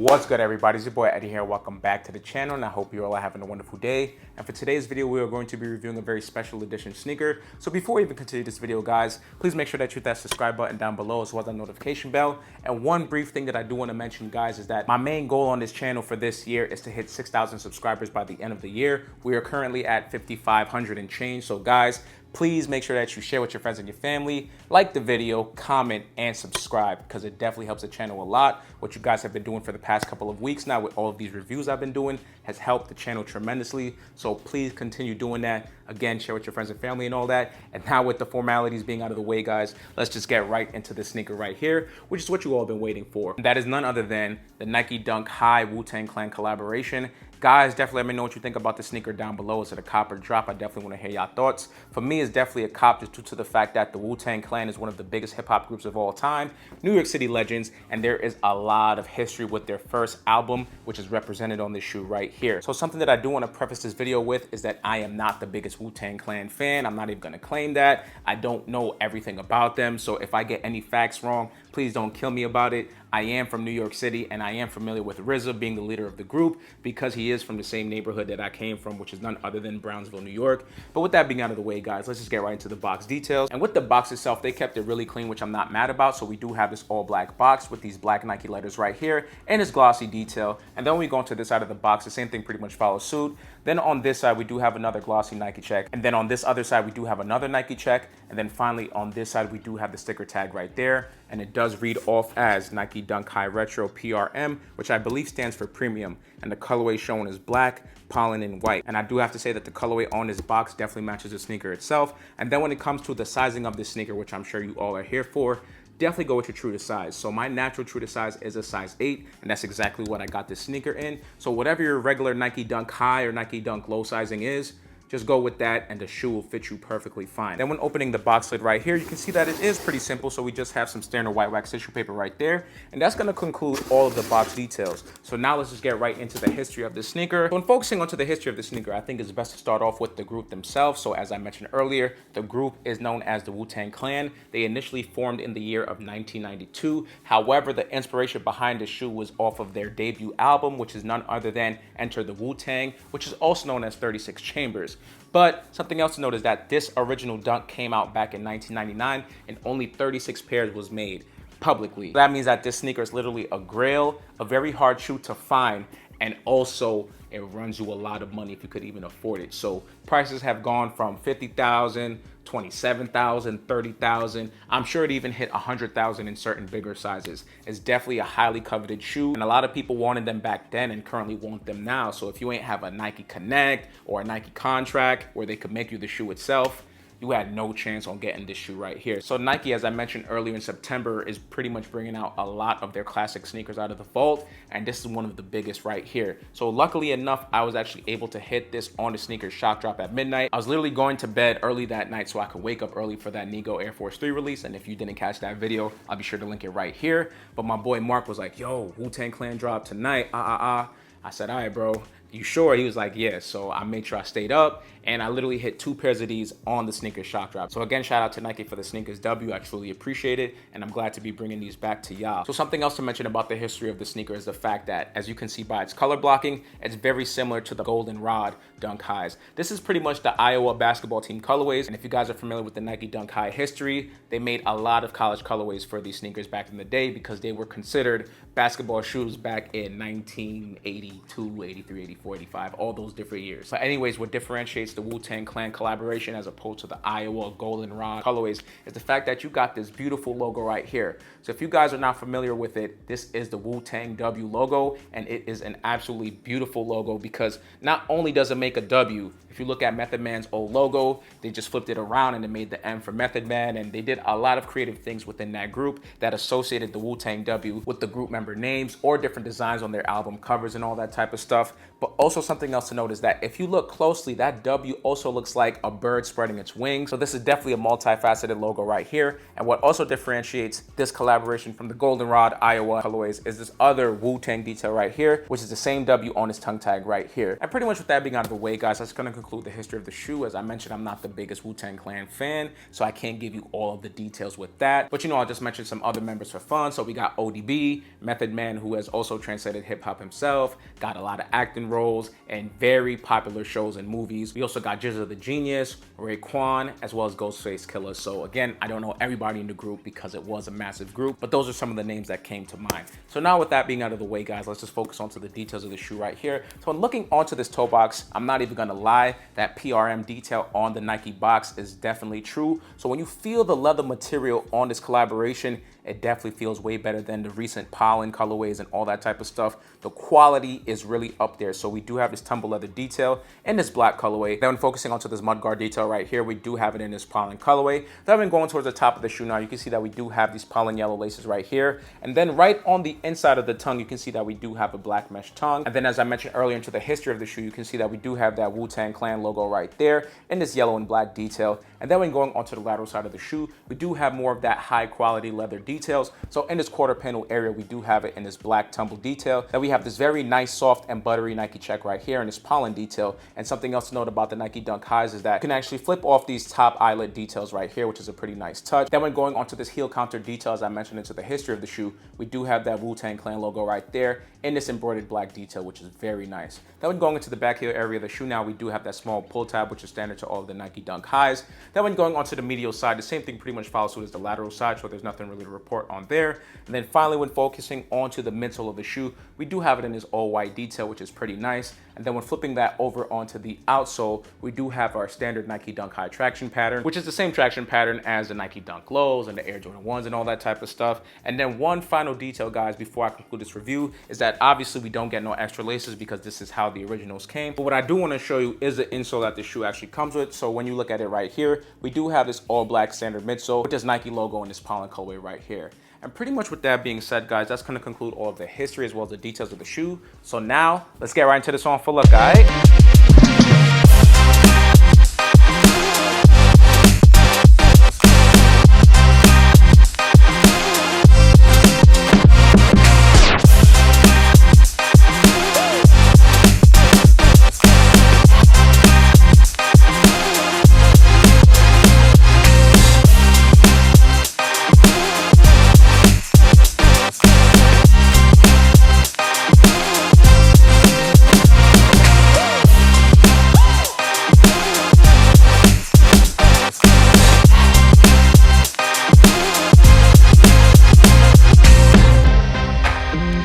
What's good, everybody? It's your boy Eddie here. Welcome back to the channel, and I hope you all are having a wonderful day. And for today's video, we are going to be reviewing a very special edition sneaker. So before we even continue this video, guys, please make sure that you hit that subscribe button down below as well as that notification bell. And one brief thing that I do want to mention, guys, is that my main goal on this channel for this year is to hit 6,000 subscribers by the end of the year. We are currently at 5,500 and change. So guys, please make sure that you share with your friends and your family, like the video, comment, and subscribe, because it definitely helps the channel a lot. What you guys have been doing for the past couple of weeks now with all of these reviews I've been doing has helped the channel tremendously. So please continue doing that. Again, share with your friends and family and all that. And now with the formalities being out of the way, guys, let's just get right into the sneaker right here, which is what you all have been waiting for. And that is none other than the Nike Dunk High Wu-Tang Clan collaboration. Guys, definitely let me know what you think about the sneaker down below. Is it a cop or drop? I definitely want to hear y'all thoughts. For me, it's definitely a cop just due to the fact that the Wu-Tang Clan is one of the biggest hip-hop groups of all time, New York City legends, and there is a lot of history with their first album, which is represented on this shoe right here. So something that I do want to preface this video with is that I am not the biggest Wu-Tang Clan fan. I'm not even going to claim that. I don't know everything about them, so if I get any facts wrong, please don't kill me about it. I am from New York City, and I am familiar with RZA being the leader of the group because he is from the same neighborhood that I came from, which is none other than Brownsville, New York. But with that being out of the way, guys, let's just get right into the box details. And with the box itself, they kept it really clean, which I'm not mad about. So we do have this all black box with these black Nike letters right here and this glossy detail. And then when we go into this side of the box, the same thing pretty much follows suit. Then on this side, we do have another glossy Nike check. And then on this other side, we do have another Nike check. And then finally, on this side, we do have the sticker tag right there. And it does read off as Nike Dunk High Retro c.r.e.a.m, which I believe stands for premium. And the colorway shown is black, pollen, and white. And I do have to say that the colorway on this box definitely matches the sneaker itself. And then when it comes to the sizing of this sneaker, which I'm sure you all are here for, definitely go with your true to size. So my natural true to size is a size 8, and that's exactly what I got this sneaker in. So whatever your regular Nike Dunk High or Nike Dunk Low sizing is, just go with that and the shoe will fit you perfectly fine. Then when opening the box lid right here, you can see that it is pretty simple. So we just have some standard white wax tissue paper right there. And that's gonna conclude all of the box details. So now let's just get right into the history of the sneaker. So when focusing onto the history of the sneaker, I think it's best to start off with the group themselves. So as I mentioned earlier, the group is known as the Wu-Tang Clan. They initially formed in the year of 1992. However, the inspiration behind the shoe was off of their debut album, which is none other than Enter the Wu-Tang, which is also known as 36 Chambers. But something else to note is that this original Dunk came out back in 1999 and only 36 pairs was made publicly. That means that this sneaker is literally a grail, a very hard shoe to find, and also it runs you a lot of money if you could even afford it. So prices have gone from 50,000, 27,000, 30,000. I'm sure it even hit 100,000 in certain bigger sizes. It's definitely a highly coveted shoe, and a lot of people wanted them back then and currently want them now. So if you ain't have a Nike Connect or a Nike contract where they could make you the shoe itself, you had no chance on getting this shoe right here. So Nike, as I mentioned earlier in September, is pretty much bringing out a lot of their classic sneakers out of the vault, and this is one of the biggest right here. So luckily enough, I was actually able to hit this on the sneakers shock drop at midnight. I was literally going to bed early that night so I could wake up early for that Nego Air Force 3 release, and if you didn't catch that video, I'll be sure to link it right here. But my boy Mark was like, yo, Wu-Tang Clan drop tonight, I said, all right, bro. You sure? He was like, yeah. So I made sure I stayed up, and I literally hit 2 pairs of these on the sneakers shock drop. So again, shout out to Nike for the sneakers W. I truly appreciate it, and I'm glad to be bringing these back to y'all. So something else to mention about the history of the sneaker is the fact that, as you can see by its color blocking, it's very similar to the Goldenrod Dunk Highs. This is pretty much the Iowa basketball team colorways, and if you guys are familiar with the Nike Dunk High history, they made a lot of college colorways for these sneakers back in the day because they were considered basketball shoes back in 1982, 83, 84, 85, all those different years. But anyways, what differentiates the Wu-Tang Clan collaboration as opposed to the Iowa Goldenrod colorways is the fact that you got this beautiful logo right here. So if you guys are not familiar with it, this is the Wu-Tang W logo, and it is an absolutely beautiful logo because not only does it make a W, if you look at Method Man's old logo, they just flipped it around and they made the M for Method Man, and they did a lot of creative things within that group that associated the Wu-Tang W with the group member names or different designs on their album covers and all that type of stuff. But also something else to note is that if you look closely, that W also looks like a bird spreading its wings. So this is definitely a multifaceted logo right here. And what also differentiates this collaboration from the Goldenrod Iowa colorways is this other Wu-Tang detail right here, which is the same W on his tongue tag right here. And pretty much with that being out of the way, guys, that's gonna conclude the history of the shoe. As I mentioned, I'm not the biggest Wu-Tang Clan fan, so I can't give you all of the details with that. But you know, I'll just mention some other members for fun. So we got ODB, Method Man, who has also translated hip hop himself, got a lot of acting roles and very popular shows and movies. We also got Jizza the Genius, Raekwon, as well as Ghostface Killah. So again, I don't know everybody in the group because it was a massive group, but those are some of the names that came to mind. So now with that being out of the way, guys, let's just focus onto the details of the shoe right here. So when looking onto this toe box, I'm not even gonna lie, that PRM detail on the Nike box is definitely true. So when you feel the leather material on this collaboration, it definitely feels way better than the recent pollen colorways and all that type of stuff. The quality is really up there. So we do have this tumble leather detail in this black colorway. Then when focusing onto this mudguard detail right here, we do have it in this pollen colorway. Then when going towards the top of the shoe now, you can see that we do have these pollen yellow laces right here. And then right on the inside of the tongue, you can see that we do have a black mesh tongue. And then as I mentioned earlier into the history of the shoe, you can see that we do have that Wu-Tang Clan logo right there in this yellow and black detail. And then when going onto the lateral side of the shoe, we do have more of that high quality leather details. So in this quarter panel area, we do have it in this black tumble detail. Then we have this very nice, soft and buttery Nike check right here in this pollen detail. And something else to note about the Nike Dunk Highs is that you can actually flip off these top eyelet details right here, which is a pretty nice touch. Then when going onto this heel counter detail, as I mentioned into the history of the shoe, we do have that Wu-Tang Clan logo right there in this embroidered black detail, which is very nice. Then when going into the back heel area of the shoe now, we do have that small pull tab, which is standard to all of the Nike Dunk Highs. Then when going onto the medial side, the same thing pretty much follows suit as the lateral side, so there's nothing really to report on there. And then finally, when focusing onto the midsole of the shoe, we do have it in this all white detail, which is pretty nice. And then when flipping that over onto the outsole, we do have our standard Nike Dunk High traction pattern, which is the same traction pattern as the Nike Dunk Lows and the Air Jordan 1s and all that type of stuff. And then one final detail, guys, before I conclude this review, is that obviously we don't get no extra laces because this is how the originals came. But what I do want to show you is the insole that the shoe actually comes with. So when you look at it right here, we do have this all black standard midsole with this Nike logo and this pollen colorway right here. And pretty much with that being said, guys, that's going to conclude all of the history as well as the details of the shoe. So now let's get right into this on for look, all right?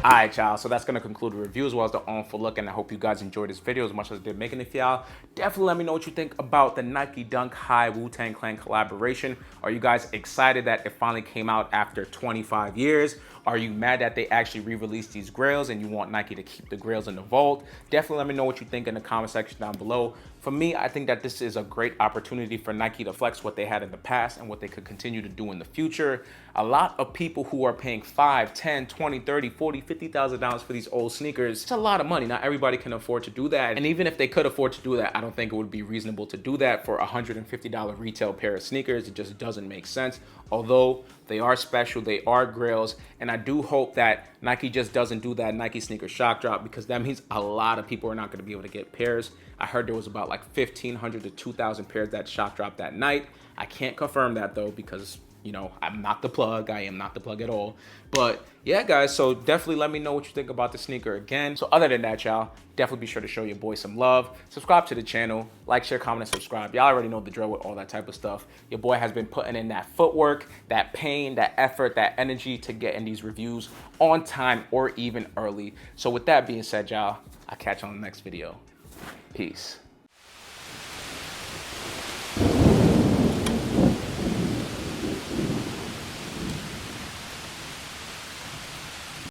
Alright, y'all, so that's going to conclude the review as well as the on for look, and I hope you guys enjoyed this video as much as I did making it for y'all. Definitely let me know what you think about the Nike Dunk High Wu-Tang Clan collaboration. Are you guys excited that it finally came out after 25 years? Are you mad that they actually re-released these grails and you want Nike to keep the grails in the vault? Definitely let me know what you think in the comment section down below. For me, I think that this is a great opportunity for Nike to flex what they had in the past and what they could continue to do in the future. A lot of people who are paying $5, $10, $20, $30, $40, $50,000 for these old sneakers, it's a lot of money. Not everybody can afford to do that. And even if they could afford to do that, I don't think it would be reasonable to do that for a $150 retail pair of sneakers. It just doesn't make sense. Although they are special, they are grails, and I do hope that Nike just doesn't do that Nike sneaker shock drop, because that means a lot of people are not going to be able to get pairs. I heard there was about like 1,500 to 2,000 pairs that shock dropped that night. I can't confirm that though, because you know, I'm not the plug. I am not the plug at all. But yeah, guys, so definitely let me know what you think about the sneaker again. So other than that, y'all, definitely be sure to show your boy some love. Subscribe to the channel. Like, share, comment, and subscribe. Y'all already know the drill with all that type of stuff. Your boy has been putting in that footwork, that pain, that effort, that energy to get in these reviews on time or even early. So with that being said, y'all, I'll catch you on the next video. Peace.